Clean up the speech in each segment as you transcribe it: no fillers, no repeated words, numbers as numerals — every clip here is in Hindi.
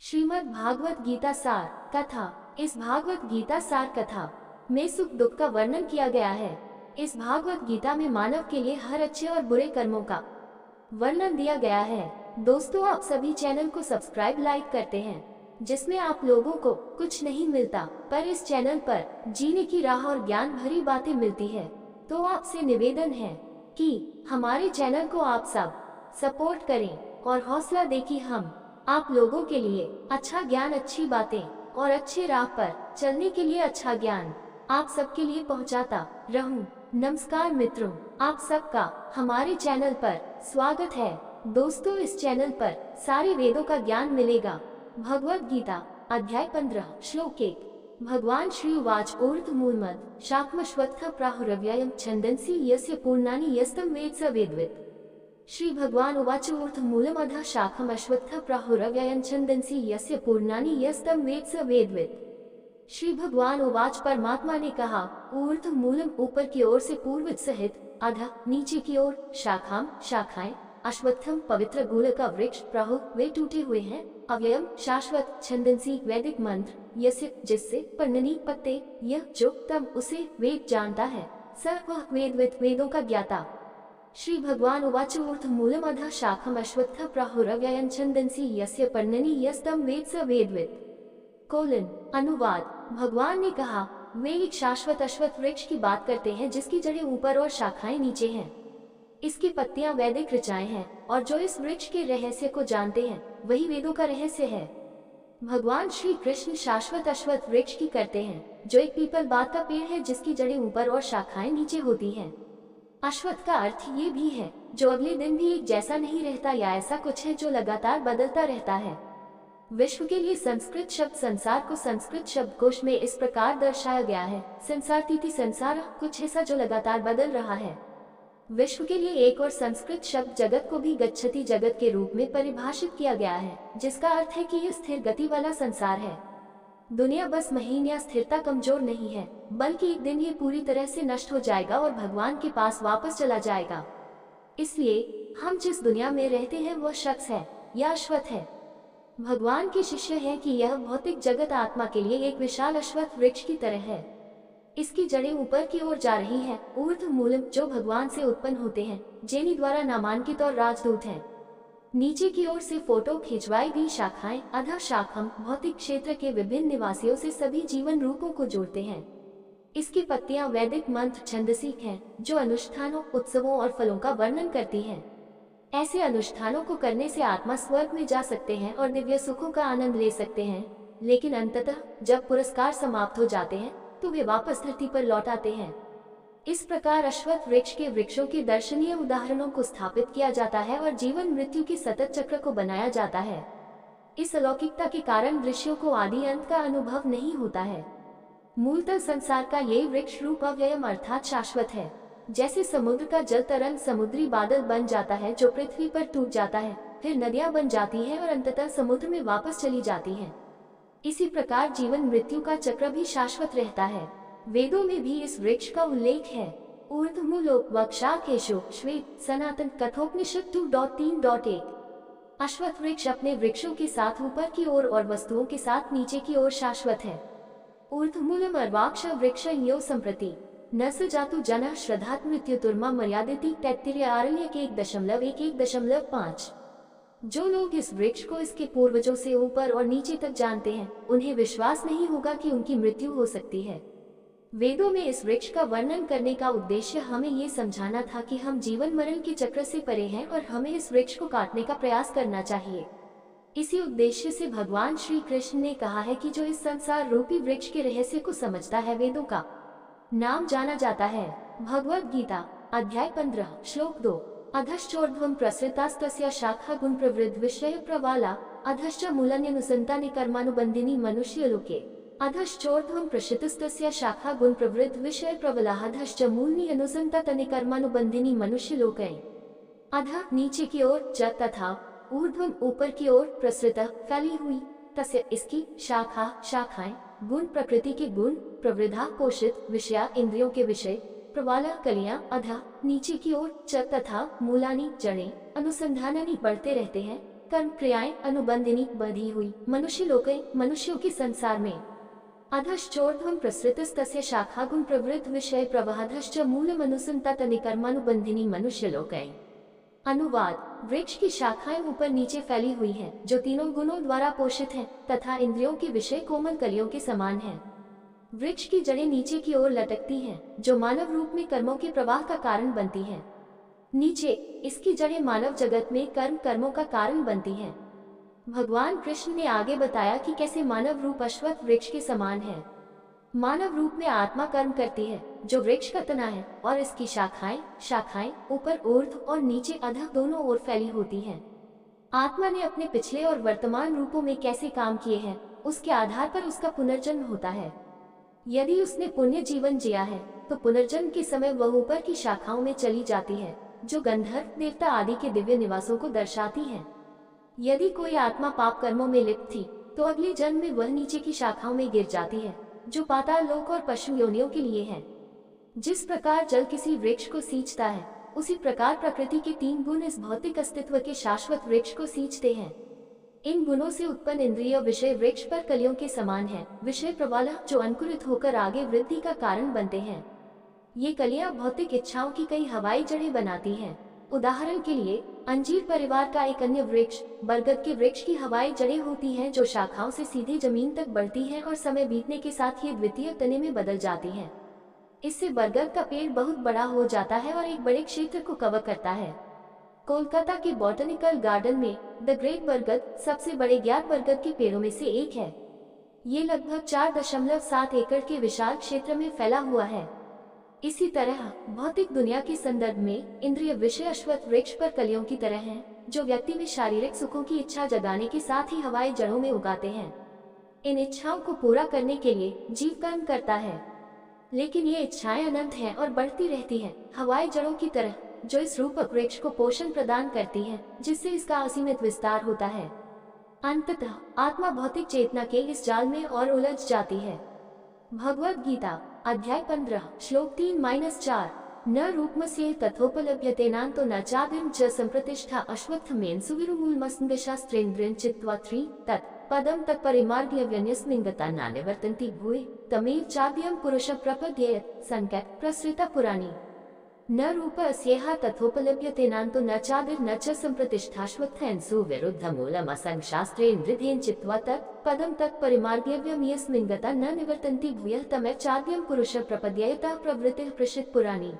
श्रीमद् भागवत गीता सार कथा। इस भागवत गीता सार कथा में सुख दुख का वर्णन किया गया है। इस भागवत गीता में मानव के लिए हर अच्छे और बुरे कर्मों का वर्णन दिया गया है। दोस्तों, आप सभी चैनल को सब्सक्राइब लाइक करते हैं, जिसमें आप लोगों को कुछ नहीं मिलता, पर इस चैनल पर जीने की राह और ज्ञान भरी बातें मिलती है। तो आपसे निवेदन है कि हमारे चैनल को आप सब सपोर्ट करें और हौसला दें कि हम आप लोगों के लिए अच्छा ज्ञान, अच्छी बातें और अच्छे राह पर चलने के लिए अच्छा ज्ञान आप सबके लिए पहुंचाता रहूं। नमस्कार मित्रों, आप सबका हमारे चैनल पर स्वागत है। दोस्तों, इस चैनल पर सारे वेदों का ज्ञान मिलेगा। भगवद गीता अध्याय 15 श्लोक 1। भगवान श्री उवाच ऊर्ध्वमूलमद शाखमश्वत्थ प्राहुरव्ययम् छन्दंसि यस्य पूर्णानि यस्तं वेद स वेदवित्। श्री भगवान उवाच ऊर्ध्वमूलम् अधः शाखम् अश्वत्थ प्राहुरव्ययम् छन्दंसि यस्य पूर्णानि यस्तं वेद स वेदवित्। श्री भगवान उवाच, परमात्मा ने कहा, ऊर्ध्वमूलम् ऊपर की ओर से पूर्व सहित, अधः नीचे की ओर, शाखाम शाखाएं, अश्वत्थम पवित्र गुल का वृक्ष, प्राहु वे टूटे हुए हैं, अव्ययम शाश्वत, छन्दंसी वैदिक मंत्र, यस्य जिससे, पर्णनि पत्ते, यह जो तम उसे वेद जानता है, स वह वेदवित् वेदों का ज्ञाता। श्री भगवान उवाच ऊर्ध्वमूलम् अधः शाखम् अश्वत्थ प्राहुरव्ययम् छन्दंसि यस्य पर्णनि यस्तं वेद स वेदवित्। अनुवाद। भगवान ने कहा, वे एक शाश्वत अश्वत्थ वृक्ष की बात करते हैं जिसकी जड़ें ऊपर और शाखाएं नीचे हैं। इसकी पत्तियां वैदिक ऋचाएं हैं और जो इस वृक्ष के रहस्य को जानते हैं वही वेदों का रहस्य है। भगवान श्री कृष्ण शाश्वत अश्वत्थ वृक्ष की करते हैं, जो एक पीपल बात का पेड़ है जिसकी जड़ें ऊपर और शाखाएं नीचे होती हैं। अश्वत्थ का अर्थ ये भी है जो अगले दिन भी एक जैसा नहीं रहता, या ऐसा कुछ है जो लगातार बदलता रहता है। विश्व के लिए संस्कृत शब्द संसार को संस्कृत शब्दकोश में इस प्रकार दर्शाया गया है, संसारतीति संसार, कुछ ऐसा जो लगातार बदल रहा है। विश्व के लिए एक और संस्कृत शब्द जगत को भी गच्छति जगत के रूप में परिभाषित किया गया है, जिसका अर्थ है कि यह स्थिर गति वाला संसार है। दुनिया बस महीन या स्थिरता कमजोर नहीं है, बल्कि एक दिन ये पूरी तरह से नष्ट हो जाएगा और भगवान के पास वापस चला जाएगा। इसलिए हम जिस दुनिया में रहते हैं वह शख्स है या अश्वत्थ है। भगवान के शिष्य हैं कि यह भौतिक जगत आत्मा के लिए एक विशाल अश्वत्थ वृक्ष की तरह है। इसकी जड़ें ऊपर की ओर जा रही हैं। ऊर्ध्वमूलम् जो भगवान से उत्पन्न होते हैं, जेनी द्वारा नामांकित और राजदूत हैं। नीचे की ओर से फोटो खिंचवाई गई शाखाएं, अधः शाखम भौतिक क्षेत्र के विभिन्न निवासियों से सभी जीवन रूपों को जोड़ते हैं। इसकी पत्तियां वैदिक मंत्र छंदसिक हैं, जो अनुष्ठानों, उत्सवों और फलों का वर्णन करती हैं। ऐसे अनुष्ठानों को करने से आत्मा स्वर्ग में जा सकते हैं और दिव्य सुखों का आनंद ले सकते हैं, लेकिन अंततः जब पुरस्कार समाप्त हो जाते हैं तो वे वापस धरती पर लौट आते हैं। इस प्रकार अश्वत्थ वृक्ष के वृक्षों के दर्शनीय उदाहरणों को स्थापित किया जाता है और जीवन मृत्यु के सतत चक्र को बनाया जाता है। इस अलौकिकता के कारण ऋषियों को आदि अंत का अनुभव नहीं होता है। मूलतः संसार का ये वृक्ष रूप अव्ययम अर्थात शाश्वत है। जैसे समुद्र का जल तरंग समुद्री बादल बन जाता है जो पृथ्वी पर टूट जाता है, फिर नदियां बन जाती हैं और अंततः समुद्र में वापस चली जाती हैं। इसी प्रकार जीवन मृत्यु का चक्र भी शाश्वत रहता है। वेदों में भी इस वृक्ष का उल्लेख है। ऊर्ध्वमूलो वक्षाकेशो श्वेत सनातन कठोपनिषद 2.3.1। अश्वत्थ वृक्ष अपने वृक्षों के साथ ऊपर की ओर और वस्तुओं के साथ नीचे की ओर शाश्वत है। ऊर्ध्वमूलम् अर्वाक्ष वृक्ष यो संप्रति न स जातु जनः श्रद्धात् मृत्युतुर्मा मर्यादिति तैत्तिरीय आरण्यक 1.1.5। जो लोग इस वृक्ष को इसके पूर्वजों से ऊपर और नीचे तक जानते हैं, उन्हें विश्वास नहीं होगा कि उनकी मृत्यु हो सकती है। वेदों में इस वृक्ष का वर्णन करने का उद्देश्य हमें ये समझाना था कि हम जीवन मरण के चक्र से परे हैं और हमें इस वृक्ष को काटने का प्रयास करना चाहिए। इसी उद्देश्य से भगवान श्री कृष्ण ने कहा है कि जो इस संसार रूपी वृक्ष के रहस्य को समझता है, वेदों का नाम जाना जाता है। भगवद गीता अध्याय 15 श्लोक 2। अधश्चोर्ध्वं प्रसृतास्तस्य शाखा गुण प्रवृद्ध विषय प्रवाला अधश्च मूलान्यनुसंताने कर्मानुबंधिनी मनुष्यलोके। अधश्चोर्ध्वं प्रसृतस्तस्य शाखा गुण प्रवृद्ध विषय प्रबला अधश्च मूलनी अनुसंताने कर्मानुबंधिनी मनुष्यलोके। अधः नीचे की ओर, च तथा, ऊर्ध्वं ऊपर की ओर, प्रसृत फैली हुई, तस्य इसकी, शाखा शाखाएं, गुण प्रकृति के गुण, प्रवृद्धा पोषित, विषया इंद्रियों के विषय, प्रवाला कलियां, अधः नीचे की ओर, च तथा, मूलानी जड़ें, अनुसंधानानि बढ़ते रहते हैं, कर्म क्रियाएं अनुबंधिनी बधी हुई मनुष्य लोके मनुष्यों के संसार में अधश्चोर्ध्वं प्रसृतस्तस्य शाखागुण प्रवृत्त विषय प्रवाहधश्च मूल मनुसं तत निकर्मानुबंधिनी मनुष्य लोके। अनुवाद, वृक्ष की शाखाएं ऊपर नीचे फैली हुई हैं, जो तीनों गुणों द्वारा पोषित हैं तथा इंद्रियों के विषय कोमल कलियों के समान हैं। वृक्ष की जड़ें नीचे की ओर लटकती हैं, जो मानव रूप में कर्मों के प्रवाह का कारण बनती हैं। नीचे इसकी जड़ें मानव जगत में कर्मों का कारण बनती हैं। भगवान कृष्ण ने आगे बताया कि कैसे मानव रूप अश्वत्थ वृक्ष के समान है। मानव रूप में आत्मा कर्म करती है, जो वृक्ष का तना है, और इसकी शाखाएं ऊपर ऊर्ध्व और नीचे अधः दोनों ओर फैली होती हैं। आत्मा ने अपने पिछले और वर्तमान रूपों में कैसे काम किए हैं, उसके आधार पर उसका पुनर्जन्म होता है। यदि उसने पुण्य जीवन जिया है, तो पुनर्जन्म के समय वह ऊपर की शाखाओं में चली जाती है, जो गंधर्व देवता आदि के दिव्य निवासों को दर्शाती हैं। यदि कोई आत्मा पाप कर्मों में लिप्त थी, तो अगले जन्म में वह नीचे की शाखाओं में गिर जाती है, जो पाताल लोक और पशु योनियों के लिए है। जिस प्रकार जल किसी वृक्ष को सींचता है, उसी प्रकार प्रकृति के 3 गुण इस भौतिक अस्तित्व के शाश्वत वृक्ष को सींचते हैं। इन गुणों से उत्पन्न इंद्रिय विषय वृक्ष पर कलियों के समान है, विषय प्रवाल जो अंकुरित होकर आगे वृद्धि का कारण बनते हैं। ये कलियां भौतिक इच्छाओं की कई हवाई जड़ें बनाती हैं। उदाहरण के लिए अंजीर परिवार का एक अन्य वृक्ष बरगद के वृक्ष की हवाई जड़ें होती हैं, जो शाखाओं से सीधे जमीन तक बढ़ती हैं और समय बीतने के साथ ये द्वितीय तने में बदल जाती हैं। इससे बरगद का पेड़ बहुत बड़ा हो जाता है और एक बड़े क्षेत्र को कवर करता है। कोलकाता के बॉटनिकल गार्डन में द ग्रेट बरगद सबसे बड़े ज्ञात बरगद के पेड़ों में से एक है। ये लगभग 4.7 एकड़ के विशाल क्षेत्र में फैला हुआ है। इसी तरह भौतिक दुनिया के संदर्भ में इंद्रिय विषय अश्वत्थ वृक्ष पर कलियों की तरह हैं, जो व्यक्ति में शारीरिक सुखों की इच्छा जगाने के साथ ही हवाई जड़ों में उगाते हैं। इन इच्छाओं को पूरा करने के लिए जीव कर्म करता है, लेकिन ये इच्छाएं अनंत हैं और बढ़ती रहती हैं, हवाई जड़ों की तरह, जो इस रूपक वृक्ष को पोषण प्रदान करती हैं, जिससे इसका असीमित विस्तार होता है। अंततः आत्मा भौतिक चेतना के इस जाल में और उलझ जाती है। भगवद गीता अध्याय 15 श्लोक 3-4 न रूपमस्य तथोपलभ्यतेनान्तो न चादिर्म च संप्रतिष्ठा अश्वत्थमेन सुविरुमूलमस्मिन् शास्त्रेन्द्रियं चित्वा 3 तत् पदं तत्परिमार्ग्यव्यन्यस्मिन् गता न निवर्तन्ति भूय तमेव चाद्यं पुरुष प्रपद्येत संकेत प्रसृता पुराणी। न रूप अस्येह तथोपलभ्यतेनान्तो न चादिर्न च संप्रतिष्ठाश्वत्थेन सुविरुद्धमूलमसं शास्त्रेन्द्रियं चित्वा तत् पदं तत्परिमार्ग्यव्यं यस्मिन् गता न निवर्तन्ति भूयः तमेव चाद्यं पुरुष प्रपद्येत प्रवृत्तिः प्रसिद्ध पुराणी।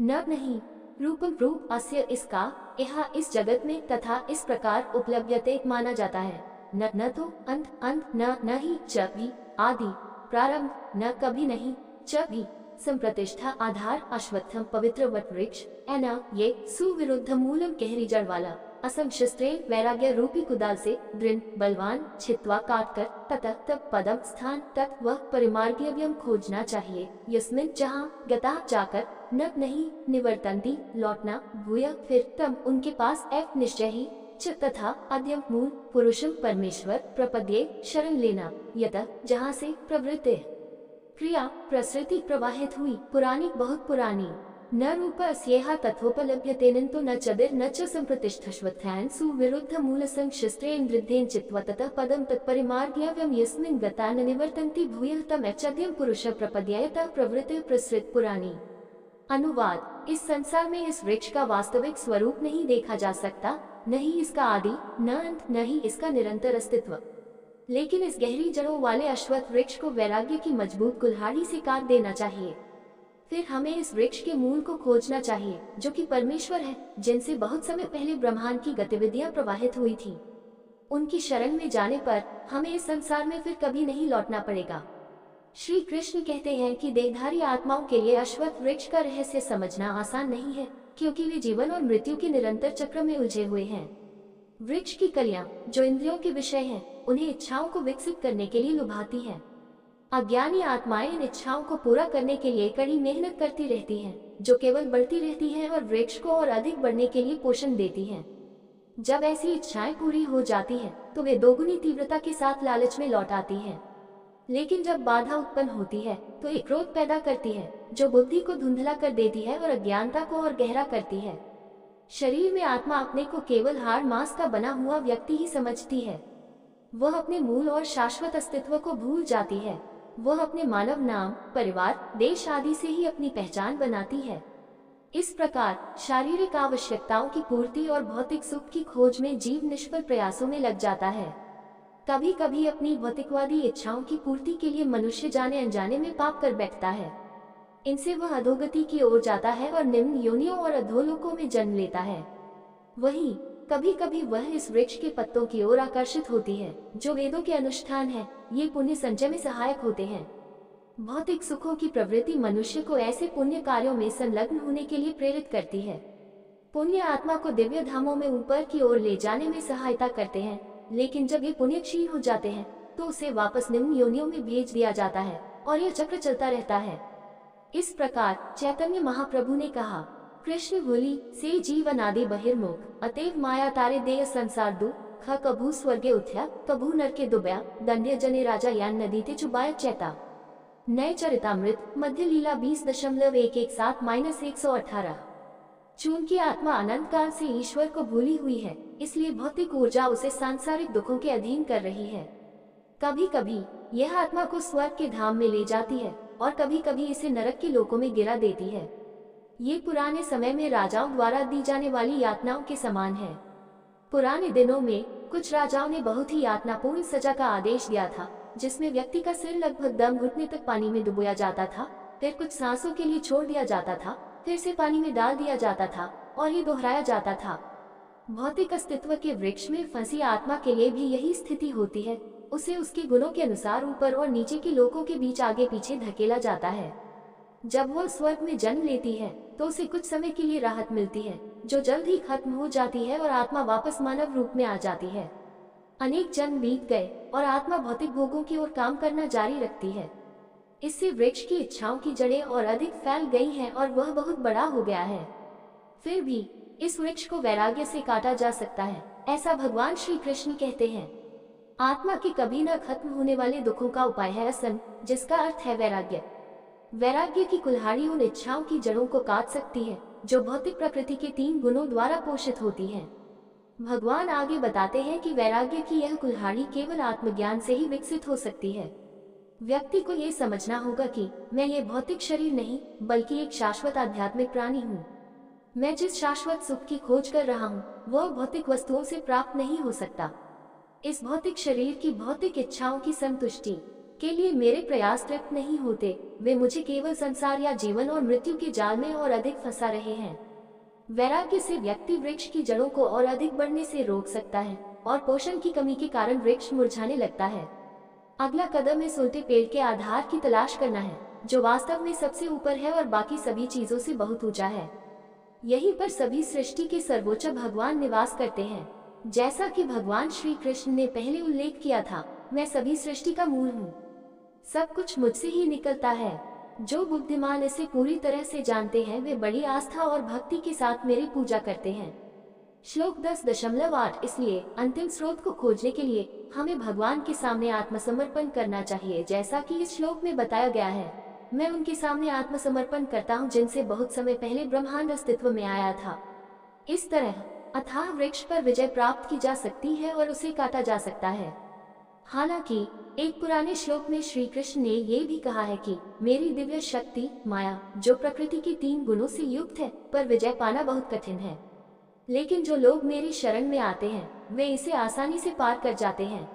न नहीं रूपम रूप अस्य इसका यह इस जगत में तथा इस प्रकार उपलब्धते माना जाता है। न तो अंत न ही च भी आदि प्रारंभ न कभी नहीं च भी संप्रतिष्ठा आधार अश्वत्थम पवित्र वट वृक्ष एना ये सुविरुद्ध मूलम गहरी जड़ वाला असंग शस्त्रे वैराग्य रूपी कुदाल से दृढ़ बलवान छित्वा काट कर ततः तब पदम स्थान तक वह परिमार्ग्यव्यम खोजना चाहिए यस्मिन जहाँ गता जाकर न नहीं निवर्तन्ति लौटना भूय फिर तम उनके पास एक निश्चय ही च तथा अद्यम मूल पुरुषम परमेश्वर प्रपद्ये शरण लेना यतः जहाँ से प्रवृत्ति क्रिया प्रसृति प्रवाहित हुई पुरानी बहुत पुरानी। न रूप अस्येह तथोपलभ्यतेन तो न चदिर न च संप्रतिष्ठश्वत्थैन सुविरुद्ध मूलसं शस्त्रेन्द्रियेण चित्वा ततः पदं तत्परिमार्ग्यव्यं यस्मिन् गता न निवर्तन्ति भूयः तमेव पुरुष प्रपद्येत प्रवृत्तिः प्रसृत पुराणी। अनुवाद, इस संसार में इस वृक्ष का वास्तविक स्वरूप नहीं देखा जा सकता, न ही इसका आदि न अंत न ही इसका निरंतर अस्तित्व, लेकिन इस गहरी जड़ों वाले अश्वत्थ वृक्ष को वैराग्य की मजबूत कुल्हाड़ी से काट देना चाहिए। फिर हमें इस वृक्ष के मूल को खोजना चाहिए, जो कि परमेश्वर है, जिनसे बहुत समय पहले ब्रह्मांड की गतिविधियां प्रवाहित हुई थी। उनकी शरण में जाने पर हमें इस संसार में फिर कभी नहीं लौटना पड़ेगा। श्री कृष्ण कहते हैं कि देहधारी आत्माओं के लिए अश्वत्थ वृक्ष का रहस्य समझना आसान नहीं है, क्योंकि वे जीवन और मृत्यु के निरंतर चक्र में उलझे हुए हैं। वृक्ष की कलियां, जो इंद्रियों के विषय हैं, उन्हें इच्छाओं को विकसित करने के लिए लुभाती हैं। अज्ञानी आत्माएं इन इच्छाओं को पूरा करने के लिए कड़ी मेहनत करती रहती हैं, जो केवल बढ़ती रहती हैं और वृक्ष को और अधिक बढ़ने के लिए पोषण देती हैं। जब ऐसी इच्छाएं पूरी हो जाती हैं, तो वे दोगुनी तीव्रता के साथ लालच में लौट आती हैं। लेकिन जब बाधा उत्पन्न होती है, तो एक क्रोध पैदा करती है, जो बुद्धि को धुंधला कर देती है और अज्ञानता को और गहरा करती है। शरीर में आत्मा अपने को केवल हाड़ मांस का बना हुआ व्यक्ति ही समझती है। वह अपने मूल और शाश्वत अस्तित्व को भूल जाती है। वह अपने मानव नाम, परिवार, देश आदि से ही अपनी पहचान बनाती है। इस प्रकार शारीरिक आवश्यकताओं की पूर्ति और भौतिक सुख की खोज में जीव निष्फल प्रयासों में लग जाता है। कभी कभी अपनी भौतिकवादी इच्छाओं की पूर्ति के लिए मनुष्य जाने अनजाने में पाप कर बैठता है। इनसे वह अधोगति की ओर जाता है और निम्न योनियों और अधोलोकों में जन्म लेता है। वहीं कभी कभी वह इस वृक्ष के पत्तों की ओर आकर्षित होती है, जो वेदों के अनुष्ठान है। ये पुण्य संचय में सहायक होते हैं। भौतिक सुखों की प्रवृत्ति मनुष्य को ऐसे पुण्य कार्यों में संलग्न होने के लिए प्रेरित करती है। पुण्य आत्मा को दिव्य धामों में ऊपर की ओर ले जाने में सहायता करते हैं, लेकिन जब ये पुण्य क्षीण हो जाते हैं तो उसे वापस निम्न योनियों में भेज दिया जाता है और यह चक्र चलता रहता है। इस प्रकार चैतन्य महाप्रभु ने कहा, कृष्ण भूलि से जीवन आदि बहिर्मुख, अतएव माया तारे देय संसार दु, ख कभू स्वर्गे उथ्या, कभू नरके दुबया, दंड्य जने राजा यान नदी ते चुबाया चैता। नए चरितामृत मध्य लीला 20.117-118। चूंकि आत्मा अनंत काल से ईश्वर को भूली हुई है, इसलिए भौतिक ऊर्जा उसे सांसारिक दुखों के अधीन कर रही है। कभी कभी यह आत्मा को स्वर्ग के धाम में ले जाती है और कभी कभी इसे नरक के लोकों में गिरा देती है। ये पुराने समय में राजाओं द्वारा दी जाने वाली यातनाओं के समान है। पुराने दिनों में कुछ राजाओं ने बहुत ही यातनापूर्ण सजा का आदेश दिया था, जिसमें व्यक्ति का सिर लगभग दम घुटने तक पानी में डुबोया जाता था, फिर कुछ सांसों के लिए छोड़ दिया जाता था, फिर से पानी में डाल दिया जाता था और ये दोहराया जाता था। भौतिक अस्तित्व के वृक्ष में फंसी आत्मा के लिए भी यही स्थिति होती है। उसे उसके गुणों के अनुसार ऊपर और नीचे के लोकों के बीच आगे पीछे धकेला जाता है। जब वह स्वर्ग में जन्म लेती है तो उसे कुछ समय के लिए राहत मिलती है, जो जल्द ही खत्म हो जाती है और आत्मा वापस मानव रूप में आ जाती है। अनेक जन्म बीत गए और आत्मा भौतिक भोगों की ओर काम करना जारी रखती है। इससे वृक्ष की इच्छाओं की जड़ें और अधिक फैल गई हैं और वह बहुत बड़ा हो गया है। फिर भी इस वृक्ष को वैराग्य से काटा जा सकता है, ऐसा भगवान श्री कृष्ण कहते हैं। आत्मा के कभी न खत्म होने वाले दुखों का उपाय है असन, जिसका अर्थ है वैराग्य। वैराग्य की कुल्हाड़ी उन इच्छाओं की जड़ों को काट सकती है जो भौतिक प्रकृति के 3 गुणों द्वारा पोषित होती हैं। भगवान आगे बताते हैं कि वैराग्य की यह कुल्हाड़ी केवल आत्मज्ञान से ही विकसित हो सकती है। व्यक्ति को ये समझना होगा कि मैं ये भौतिक शरीर नहीं, बल्कि एक शाश्वत आध्यात्मिक प्राणी हूँ। मैं जिस शाश्वत सुख की खोज कर रहा हूँ वह भौतिक वस्तुओं से प्राप्त नहीं हो सकता। इस भौतिक शरीर की भौतिक इच्छाओं की संतुष्टि के लिए मेरे प्रयास तृप्त नहीं होते, वे मुझे केवल संसार या जीवन और मृत्यु के जाल में और अधिक फंसा रहे हैं। वैराग्य से व्यक्ति वृक्ष की जड़ों को और अधिक बढ़ने से रोक सकता है और पोषण की कमी के कारण वृक्ष मुरझाने लगता है। अगला कदम इस उल्टे पेड़ के आधार की तलाश करना है, जो वास्तव में सबसे ऊपर है और बाकी सभी चीजों से बहुत ऊंचा है। यहीं पर सभी सृष्टि के सर्वोच्च भगवान निवास करते हैं। जैसा कि भगवान श्री कृष्ण ने पहले उल्लेख किया था, मैं सभी सृष्टि का मूल हूँ। सब कुछ मुझसे ही निकलता है। जो बुद्धिमान इसे पूरी तरह से जानते हैं वे बड़ी आस्था और भक्ति के साथ मेरी पूजा करते हैं। श्लोक 10.8। इसलिए अंतिम स्रोत को खोजने के लिए हमें भगवान के सामने आत्मसमर्पण करना चाहिए, जैसा कि इस श्लोक में बताया गया है। मैं उनके सामने आत्मसमर्पण करता हूँ जिनसे बहुत समय पहले ब्रह्मांड अस्तित्व में आया था। इस तरह अथाह वृक्ष पर विजय प्राप्त की जा सकती है और उसे काटा जा सकता है। हालांकि एक पुराने श्लोक में श्री कृष्ण ने ये भी कहा है कि मेरी दिव्य शक्ति माया, जो प्रकृति के 3 गुणों से युक्त है, पर विजय पाना बहुत कठिन है। लेकिन जो लोग मेरी शरण में आते हैं वे इसे आसानी से पार कर जाते हैं।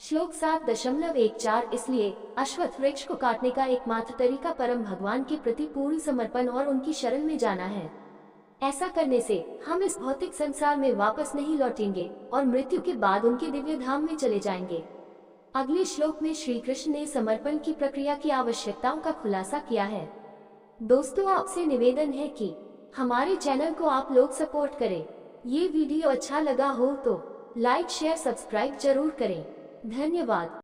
श्लोक 7.14। इसलिए अश्वत्थ वृक्ष को काटने का एकमात्र तरीका परम भगवान के प्रति पूर्ण समर्पण और उनकी शरण में जाना है। ऐसा करने से हम इस भौतिक संसार में वापस नहीं लौटेंगे और मृत्यु के बाद उनके दिव्य धाम में चले जाएंगे। अगले श्लोक में श्री कृष्ण ने समर्पण की प्रक्रिया की आवश्यकताओं का खुलासा किया है। दोस्तों, आपसे निवेदन है कि हमारे चैनल को आप लोग सपोर्ट करें। ये वीडियो अच्छा लगा हो तो लाइक शेयर सब्सक्राइब जरूर करें। धन्यवाद।